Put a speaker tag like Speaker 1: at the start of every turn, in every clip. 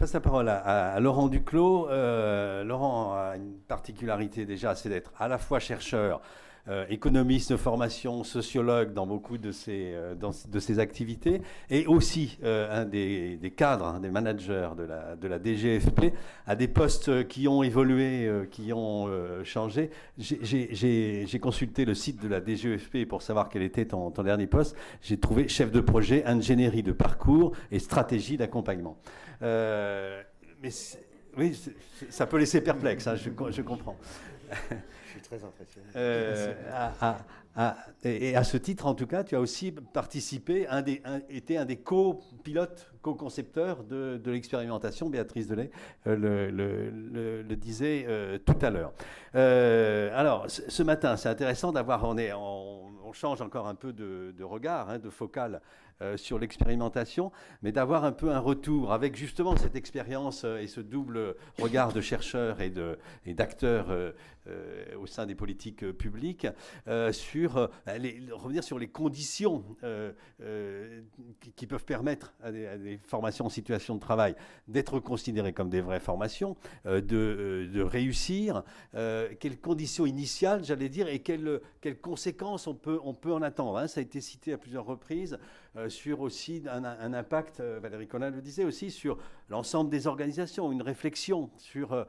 Speaker 1: passe la parole à Laurent Duclos. Laurent a une particularité déjà, c'est d'être à la fois chercheur, économiste de formation, sociologue dans beaucoup de ses activités, et aussi un des cadres, des managers de la DGFP, à des postes qui ont évolué, qui ont changé. J'ai consulté le site de la DGFP pour savoir quel était ton dernier poste. J'ai trouvé chef de projet, ingénierie de parcours et stratégie d'accompagnement. Mais oui, ça peut laisser perplexe, hein, je comprends.
Speaker 2: Je suis très impressionné.
Speaker 1: Et à ce titre, en tout cas, tu as aussi participé, été un des co-pilotes, co-concepteurs de l'expérimentation. Béatrice Delay le disait tout à l'heure. Alors, ce matin, c'est intéressant d'avoir, on change encore un peu de regard, hein, de focale sur l'expérimentation, mais d'avoir un peu un retour avec justement cette expérience et ce double regard de chercheurs et d'acteurs au sein des politiques publiques, revenir sur les conditions qui peuvent permettre à des formations en situation de travail d'être considérées comme des vraies formations, de réussir, quelles conditions initiales, j'allais dire, et quelles conséquences on peut en attendre, hein. Ça a été cité à plusieurs reprises, sur aussi un impact, Valérie Collin le disait aussi, sur l'ensemble des organisations, une réflexion sur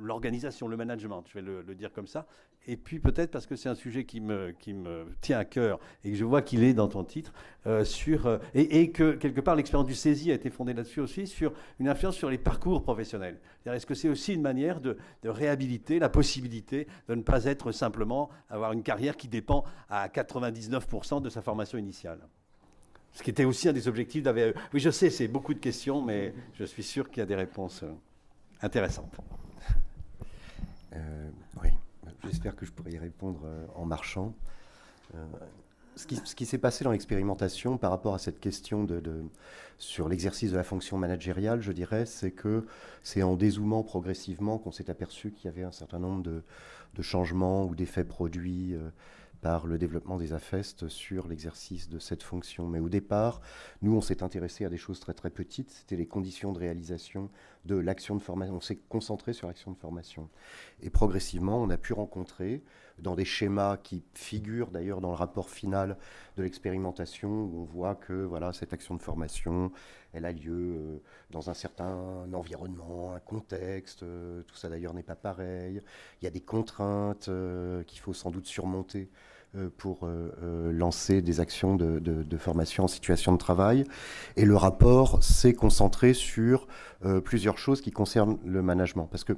Speaker 1: l'organisation, le management, je vais le dire comme ça. Et puis peut-être, parce que c'est un sujet qui me tient à cœur et que je vois qu'il est dans ton titre, et que quelque part l'expérience du CESI a été fondée là-dessus aussi, sur une influence sur les parcours professionnels. Est-ce que c'est aussi une manière de réhabiliter la possibilité de ne pas être simplement avoir une carrière qui dépend à 99% de sa formation initiale? Ce qui était aussi un des objectifs d'AVE. Oui, je sais, c'est beaucoup de questions, mais je suis sûr qu'il y a des réponses intéressantes.
Speaker 2: Oui, j'espère que je pourrai y répondre en marchant. Ce qui s'est passé dans l'expérimentation par rapport à cette question sur l'exercice de la fonction managériale, je dirais, c'est que c'est en dézoomant progressivement qu'on s'est aperçu qu'il y avait un certain nombre de changements ou d'effets produits par le développement des AFEST sur l'exercice de cette fonction. Mais au départ, nous, on s'est intéressé à des choses très très petites. C'était les conditions de réalisation de l'action de formation. On s'est concentré sur l'action de formation. Et progressivement, on a pu rencontrer, dans des schémas qui figurent d'ailleurs dans le rapport final de l'expérimentation, où on voit que voilà, cette action de formation, elle a lieu dans un certain environnement, un contexte. Tout ça d'ailleurs n'est pas pareil. Il y a des contraintes qu'il faut sans doute surmonter pour lancer des actions de formation en situation de travail. Et le rapport s'est concentré sur plusieurs choses qui concernent le management. Parce que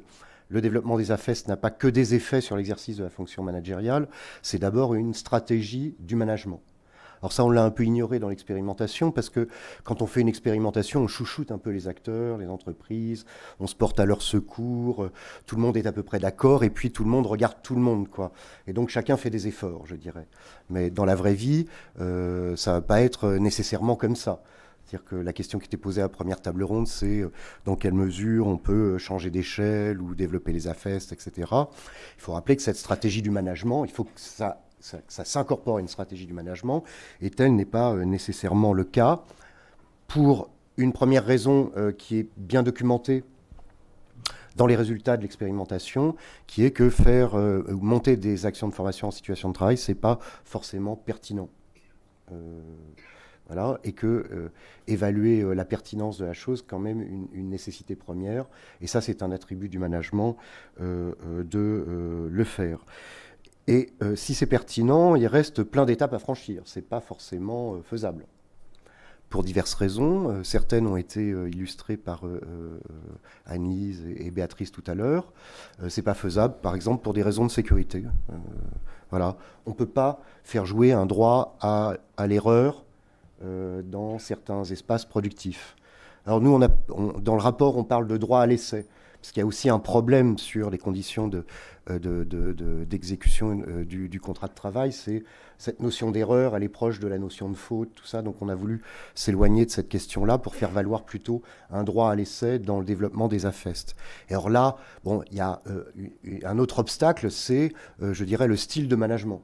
Speaker 2: le développement des AFEST n'a pas que des effets sur l'exercice de la fonction managériale, c'est d'abord une stratégie du management. Alors ça, on l'a un peu ignoré dans l'expérimentation, parce que quand on fait une expérimentation, on chouchoute un peu les acteurs, les entreprises, on se porte à leur secours, tout le monde est à peu près d'accord, et puis tout le monde regarde tout le monde, quoi. Et donc chacun fait des efforts, je dirais. Mais dans la vraie vie, ça ne va pas être nécessairement comme ça. C'est-à-dire que la question qui était posée à la première table ronde, c'est dans quelle mesure on peut changer d'échelle ou développer les AFEST, etc. Il faut rappeler que cette stratégie du management, il faut que ça s'incorpore à une stratégie du management, et tel n'est pas nécessairement le cas, pour une première raison qui est bien documentée dans les résultats de l'expérimentation, qui est que faire monter des actions de formation en situation de travail, c'est pas forcément pertinent. Voilà, et que évaluer la pertinence de la chose, quand même une nécessité première, et ça c'est un attribut du management de le faire. Et si c'est pertinent, il reste plein d'étapes à franchir, c'est pas forcément faisable. Pour diverses raisons, certaines ont été illustrées par Annelise et Béatrice tout à l'heure. C'est pas faisable, par exemple, pour des raisons de sécurité. Voilà, on peut pas faire jouer un droit à l'erreur dans certains espaces productifs. Alors nous, dans le rapport, on parle de droit à l'essai, parce qu'il y a aussi un problème sur les conditions d'exécution du contrat de travail. C'est cette notion d'erreur, elle est proche de la notion de faute, tout ça. Donc on a voulu s'éloigner de cette question-là pour faire valoir plutôt un droit à l'essai dans le développement des AFEST. Et alors là, bon, il y a un autre obstacle, c'est, je dirais, le style de management.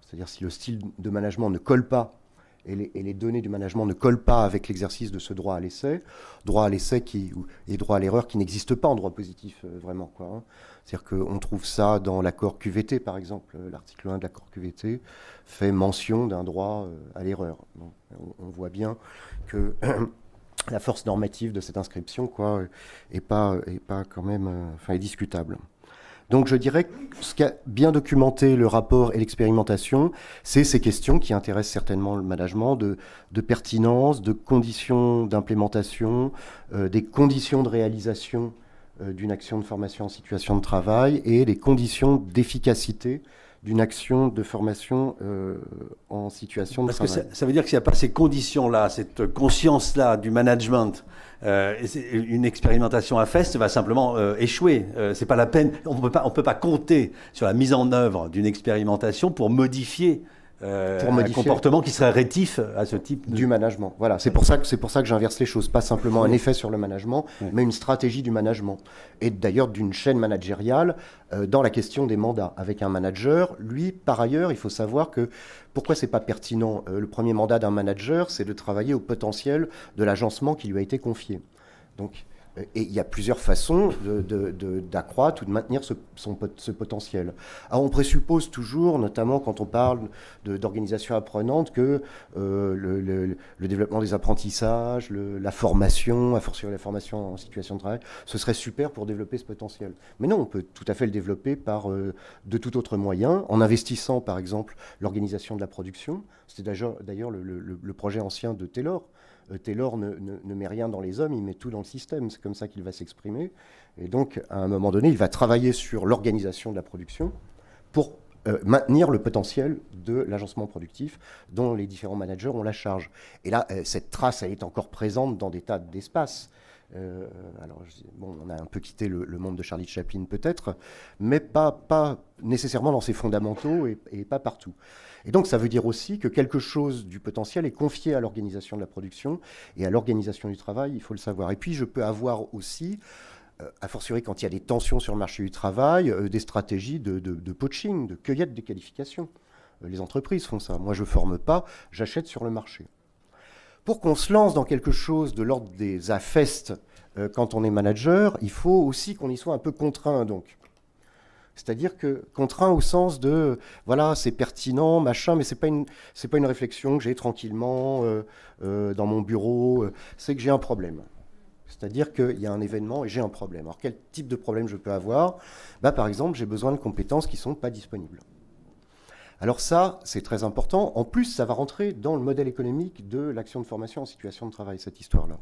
Speaker 2: C'est-à-dire si le style de management ne colle pas et les données du management ne collent pas avec l'exercice de ce droit à l'essai et droit à l'erreur qui n'existe pas en droit positif, vraiment, quoi, hein. C'est-à-dire qu'on trouve ça dans l'accord QVT, par exemple. L'article 1 de l'accord QVT fait mention d'un droit à l'erreur. On voit bien que la force normative de cette inscription, quoi, est pas quand même, est discutable. Donc je dirais que ce qu'a bien documenté le rapport et l'expérimentation, c'est ces questions qui intéressent certainement le management de pertinence, de conditions d'implémentation, des conditions de réalisation d'une action de formation en situation de travail et les conditions d'efficacité d'une action de formation en situation de travail.
Speaker 1: Parce que ça veut dire que s'il n'y a pas ces conditions-là, cette conscience-là du management, une expérimentation à FEST va simplement échouer. C'est pas la peine. On peut pas compter sur la mise en œuvre d'une expérimentation pour modifier un comportement qui serait rétif à ce type
Speaker 2: du management. Voilà, c'est pour ça que j'inverse les choses, pas simplement un effet sur le management, mais une stratégie du management et d'ailleurs d'une chaîne managériale dans la question des mandats. Avec un manager, lui, par ailleurs, il faut savoir que pourquoi c'est pas pertinent. Le premier mandat d'un manager, c'est de travailler au potentiel de l'agencement qui lui a été confié. Donc, et il y a plusieurs façons d'accroître ou de maintenir ce potentiel. Alors on présuppose toujours, notamment quand on parle d'organisation apprenante, que le développement des apprentissages, la formation, à fortiori la formation en situation de travail, ce serait super pour développer ce potentiel. Mais non, on peut tout à fait le développer par de tout autre moyen, en investissant par exemple l'organisation de la production. C'était d'ailleurs le projet ancien de Taylor. Taylor ne met rien dans les hommes, il met tout dans le système. C'est comme ça qu'il va s'exprimer. Et donc, à un moment donné, il va travailler sur l'organisation de la production pour maintenir le potentiel de l'agencement productif dont les différents managers ont la charge. Et là, cette trace, elle est encore présente dans des tas d'espaces. On a un peu quitté le monde de Charlie Chaplin peut-être, mais pas nécessairement dans ses fondamentaux et pas partout. Et donc ça veut dire aussi que quelque chose du potentiel est confié à l'organisation de la production et à l'organisation du travail, il faut le savoir. Et puis je peux avoir aussi, a fortiori quand il y a des tensions sur le marché du travail, des stratégies de poaching, de cueillette des qualifications. Les entreprises font ça. Moi je ne forme pas, j'achète sur le marché. Pour qu'on se lance dans quelque chose de l'ordre des AFEST quand on est manager, il faut aussi qu'on y soit un peu contraint donc. C'est-à-dire que contraint au sens de, voilà, c'est pertinent, machin, mais c'est pas une réflexion que j'ai tranquillement dans mon bureau, c'est que j'ai un problème. C'est-à-dire qu'il y a un événement et j'ai un problème. Alors quel type de problème je peux avoir ? Par exemple, j'ai besoin de compétences qui ne sont pas disponibles. Alors ça, c'est très important. En plus, ça va rentrer dans le modèle économique de l'action de formation en situation de travail, cette histoire-là.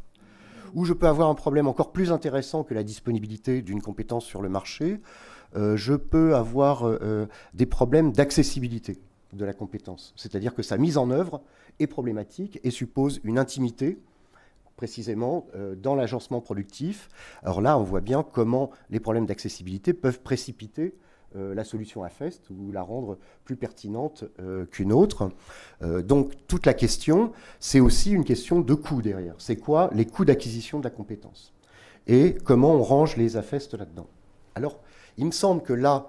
Speaker 2: Où je peux avoir un problème encore plus intéressant que la disponibilité d'une compétence sur le marché, je peux avoir des problèmes d'accessibilité de la compétence. C'est-à-dire que sa mise en œuvre est problématique et suppose une intimité, précisément, dans l'agencement productif. Alors là, on voit bien comment les problèmes d'accessibilité peuvent précipiter la solution à FEST ou la rendre plus pertinente qu'une autre. Donc toute la question, c'est aussi une question de coût derrière. C'est quoi les coûts d'acquisition de la compétence ? Et comment on range les AFEST là-dedans ? Alors, il me semble que là,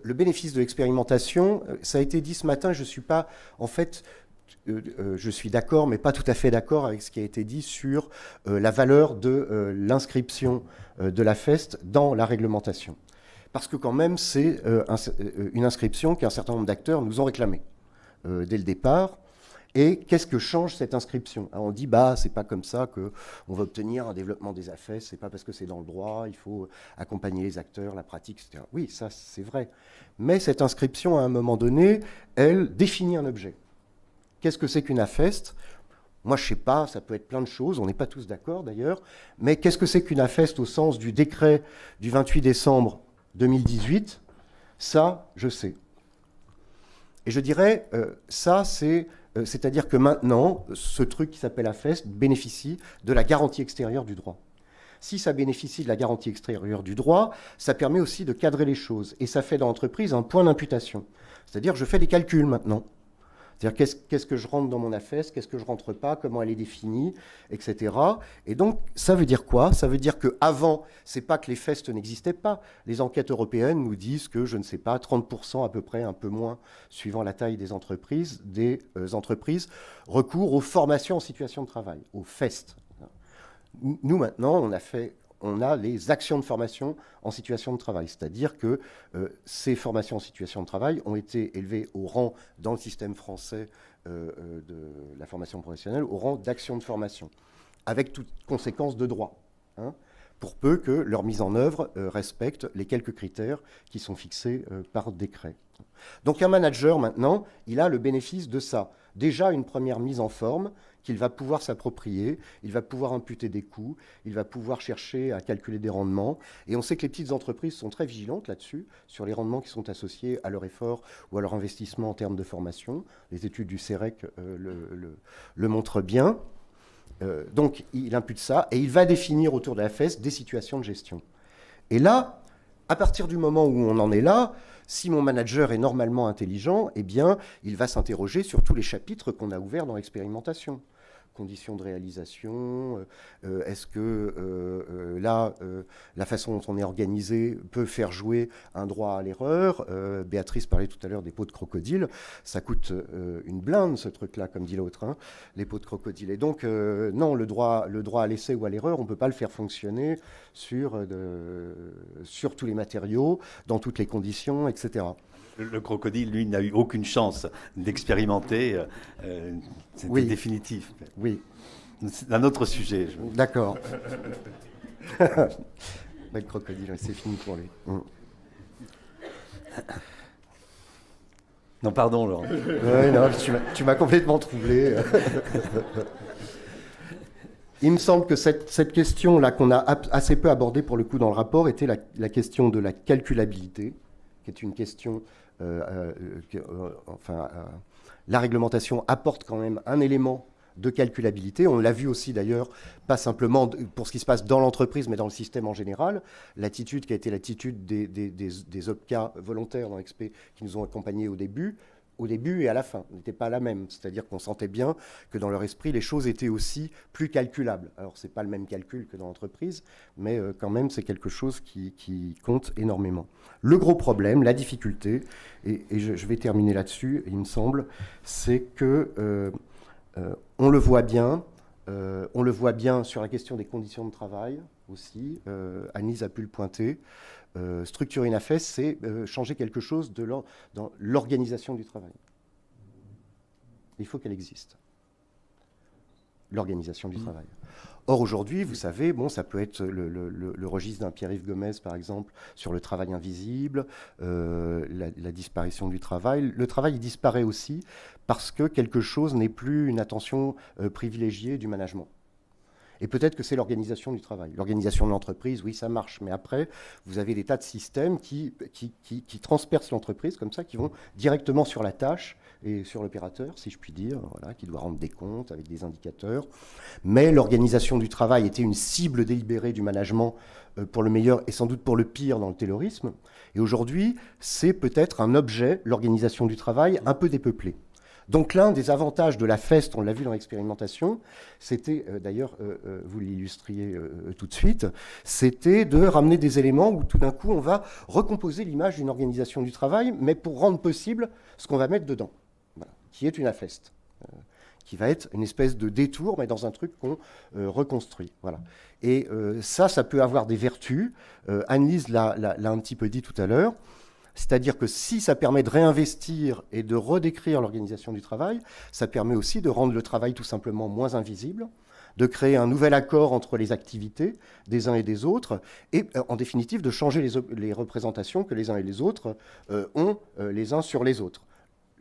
Speaker 2: le bénéfice de l'expérimentation, ça a été dit ce matin, je suis pas, en fait, je suis d'accord, mais pas tout à fait d'accord avec ce qui a été dit sur la valeur de l'inscription de la FEST dans la réglementation. Parce que quand même, c'est une inscription qu'un certain nombre d'acteurs nous ont réclamée dès le départ. Et qu'est-ce que change cette inscription ? Alors on dit, c'est pas comme ça qu'on va obtenir un développement des AFES, c'est pas parce que c'est dans le droit, il faut accompagner les acteurs, la pratique, etc. Oui, ça, c'est vrai. Mais cette inscription, à un moment donné, elle définit un objet. Qu'est-ce que c'est qu'une AFEST ? Moi, je ne sais pas, ça peut être plein de choses, on n'est pas tous d'accord d'ailleurs, mais qu'est-ce que c'est qu'une AFEST au sens du décret du 28 décembre 2018 ? Ça, je sais. Et je dirais, c'est-à-dire que maintenant, ce truc qui s'appelle AFEST bénéficie de la garantie extérieure du droit. Si ça bénéficie de la garantie extérieure du droit, ça permet aussi de cadrer les choses. Et ça fait dans l'entreprise un point d'imputation. C'est-à-dire que je fais des calculs maintenant. C'est-à-dire qu'est-ce que je rentre dans mon AFES, qu'est-ce que je rentre pas, comment elle est définie, etc. Et donc, ça veut dire quoi? Ça veut dire qu'avant, c'est pas que les FEST n'existaient pas. Les enquêtes européennes nous disent que, je ne sais pas, 30% à peu près, un peu moins, suivant la taille des entreprises recourent aux formations en situation de travail, aux FEST. Nous, maintenant, on a les actions de formation en situation de travail, c'est-à-dire que ces formations en situation de travail ont été élevées au rang, dans le système français de la formation professionnelle, au rang d'actions de formation, avec toutes conséquences de droit, hein, pour peu que leur mise en œuvre respecte les quelques critères qui sont fixés par décret. Donc un manager, maintenant, il a le bénéfice de ça. Déjà une première mise en forme qu'il va pouvoir s'approprier, il va pouvoir imputer des coûts, il va pouvoir chercher à calculer des rendements. Et on sait que les petites entreprises sont très vigilantes là-dessus, sur les rendements qui sont associés à leur effort ou à leur investissement en termes de formation. Les études du CEREC le montrent bien. Donc il impute ça et il va définir autour de la FES des situations de gestion. Et là, à partir du moment où on en est là, si mon manager est normalement intelligent, eh bien, il va s'interroger sur tous les chapitres qu'on a ouverts dans l'expérimentation. Conditions de réalisation, est-ce que la façon dont on est organisé peut faire jouer un droit à l'erreur? Béatrice parlait tout à l'heure des pots de crocodile. Ça coûte une blinde, ce truc-là, comme dit l'autre, hein, les pots de crocodile. Et donc, non, le droit à l'essai ou à l'erreur, on ne peut pas le faire fonctionner sur tous les matériaux, dans toutes les conditions, etc.
Speaker 1: Le crocodile, lui, n'a eu aucune chance d'expérimenter. C'était
Speaker 2: Oui.
Speaker 1: définitif.
Speaker 2: Oui.
Speaker 1: C'est un autre sujet.
Speaker 2: D'accord. Le crocodile, c'est fini pour lui.
Speaker 1: Non, pardon, Laurent.
Speaker 2: Ouais, non, tu m'as complètement troublé. Il me semble que cette question-là qu'on a assez peu abordée pour le coup dans le rapport était la question de la calculabilité, qui est une question... la réglementation apporte quand même un élément de calculabilité. On l'a vu aussi d'ailleurs, pas simplement pour ce qui se passe dans l'entreprise, mais dans le système en général. L'attitude qui a été l'attitude des OPCA volontaires dans l'XP qui nous ont accompagnés au début et à la fin, n'était pas la même. C'est-à-dire qu'on sentait bien que dans leur esprit, les choses étaient aussi plus calculables. Alors, ce n'est pas le même calcul que dans l'entreprise, mais quand même, c'est quelque chose qui compte énormément. Le gros problème, la difficulté, et je vais terminer là-dessus, il me semble, c'est que on le voit bien sur la question des conditions de travail aussi. Annelise a pu le pointer. Structurer une AFES, c'est changer quelque chose dans l'organisation du travail. Il faut qu'elle existe, l'organisation du travail. Or, aujourd'hui, vous savez, bon, ça peut être le registre d'un Pierre-Yves Gomez, par exemple, sur le travail invisible, la disparition du travail. Le travail, il disparaît aussi parce que quelque chose n'est plus une attention privilégiée du management. Et peut-être que c'est l'organisation du travail. L'organisation de l'entreprise, oui, ça marche. Mais après, vous avez des tas de systèmes qui transpercent l'entreprise, comme ça, qui vont directement sur la tâche et sur l'opérateur, si je puis dire, voilà, qui doit rendre des comptes avec des indicateurs. Mais l'organisation du travail était une cible délibérée du management pour le meilleur et sans doute pour le pire dans le taylorisme. Et aujourd'hui, c'est peut-être un objet, l'organisation du travail, un peu dépeuplé. Donc l'un des avantages de la FEST, on l'a vu dans l'expérimentation, c'était, d'ailleurs, vous l'illustriez tout de suite, c'était de ramener des éléments où tout d'un coup on va recomposer l'image d'une organisation du travail, mais pour rendre possible ce qu'on va mettre dedans, voilà, qui est une AFEST, qui va être une espèce de détour, mais dans un truc qu'on reconstruit. Voilà. Et ça peut avoir des vertus. Annelise l'a un petit peu dit tout à l'heure. C'est-à-dire que si ça permet de réinvestir et de redécrire l'organisation du travail, ça permet aussi de rendre le travail tout simplement moins invisible, de créer un nouvel accord entre les activités des uns et des autres, et en définitive de changer les représentations que les uns et les autres ont les uns sur les autres.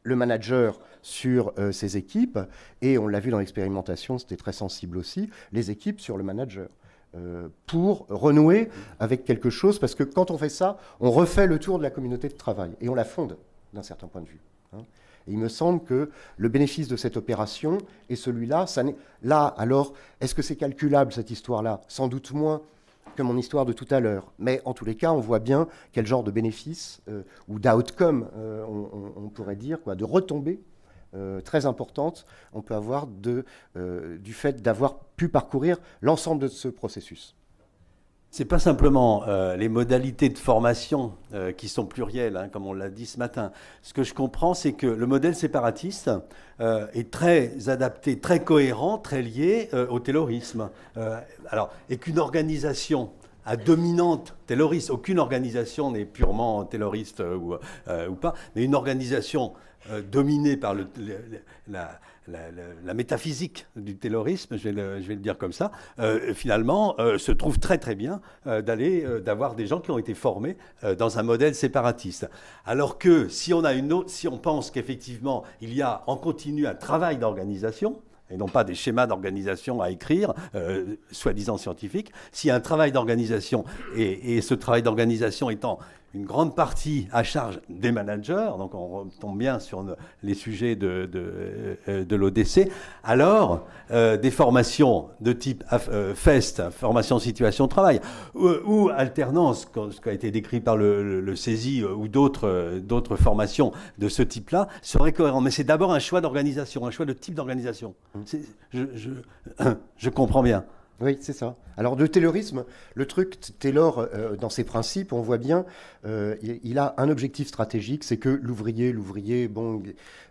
Speaker 2: Le manager sur ses équipes, et on l'a vu dans l'expérimentation, c'était très sensible aussi, les équipes sur le manager. Pour renouer avec quelque chose, parce que quand on fait ça, on refait le tour de la communauté de travail et on la fonde d'un certain point de vue. Hein. Et il me semble que le bénéfice de cette opération est celui-là. Là, alors, est-ce que c'est calculable cette histoire-là? Sans doute moins que mon histoire de tout à l'heure. Mais en tous les cas, on voit bien quel genre de bénéfice ou d'outcome, on pourrait dire, quoi, de retombée très importante on peut avoir du fait d'avoir pu parcourir l'ensemble de ce processus.
Speaker 1: C'est pas simplement les modalités de formation qui sont plurielles, hein, comme on l'a dit ce matin. Ce que je comprends, c'est que le modèle séparatiste est très adapté, très cohérent, très lié au taylorisme. Et qu'une organisation à dominante tayloriste, aucune organisation n'est purement tayloriste ou pas, mais une organisation dominée par la métaphysique du taylorisme, je vais le dire comme ça, finalement, se trouve très très bien d'avoir des gens qui ont été formés dans un modèle séparatiste. Alors que si on pense qu'effectivement il y a en continu un travail d'organisation, et non pas des schémas d'organisation à écrire, soi-disant scientifiques, s'il y a un travail d'organisation, et ce travail d'organisation étant une grande partie à charge des managers, donc on retombe bien sur les sujets de l'ODC, alors des formations de type FEST, formation situation de travail, ou alternance, ce qui a été décrit par le CESI ou d'autres formations de ce type-là, seraient cohérents. Mais c'est d'abord un choix d'organisation, un choix de type d'organisation. Je comprends bien.
Speaker 2: Oui, c'est ça. Alors, de taylorisme, le truc, Taylor, dans ses principes, on voit bien, il a un objectif stratégique, c'est que l'ouvrier, bon,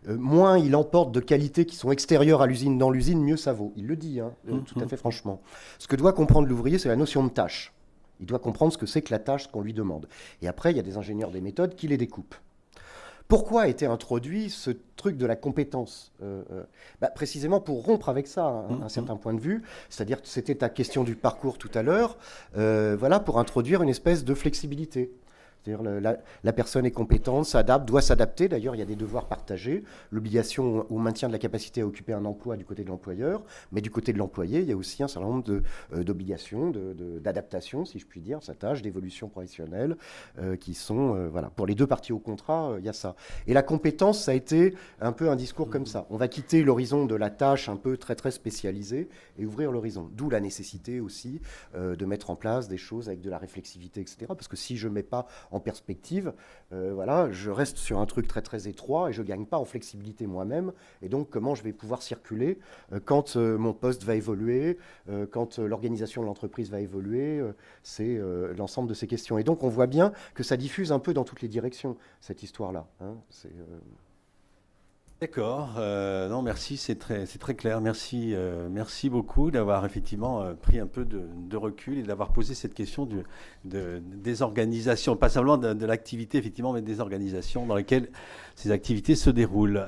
Speaker 2: moins il emporte de qualités qui sont extérieures à l'usine dans l'usine, mieux ça vaut. Il le dit, hein, tout à fait franchement. Ce que doit comprendre l'ouvrier, c'est la notion de tâche. Il doit comprendre ce que c'est que la tâche qu'on lui demande. Et après, il y a des ingénieurs des méthodes qui les découpent. Pourquoi a été introduit ce truc de la compétence précisément pour rompre avec ça, hein, un certain point de vue. C'est-à-dire que c'était ta question du parcours tout à l'heure, voilà, pour introduire une espèce de flexibilité. C'est-à-dire la personne est compétente, s'adapte, doit s'adapter. D'ailleurs, il y a des devoirs partagés. L'obligation au maintien de la capacité à occuper un emploi du côté de l'employeur, mais du côté de l'employé, il y a aussi un certain nombre d'obligations, d'adaptation, si je puis dire, sa tâche, d'évolution professionnelle, qui sont, voilà, pour les deux parties au contrat, il y a ça. Et la compétence, ça a été un peu un discours comme ça. On va quitter l'horizon de la tâche un peu très très spécialisée et ouvrir l'horizon. D'où la nécessité aussi de mettre en place des choses avec de la réflexivité, etc. Parce que si je ne mets pas en perspective, voilà, je reste sur un truc très très étroit et je ne gagne pas en flexibilité moi-même. Et donc, comment je vais pouvoir circuler quand mon poste va évoluer, quand l'organisation de l'entreprise va évoluer, c'est l'ensemble de ces questions. Et donc, on voit bien que ça diffuse un peu dans toutes les directions, cette histoire-là. Hein.
Speaker 1: D'accord. Non, merci, c'est très clair. Merci beaucoup d'avoir effectivement pris un peu de recul et d'avoir posé cette question des organisations, pas seulement de l'activité, effectivement, mais des organisations dans lesquelles ces activités se déroulent.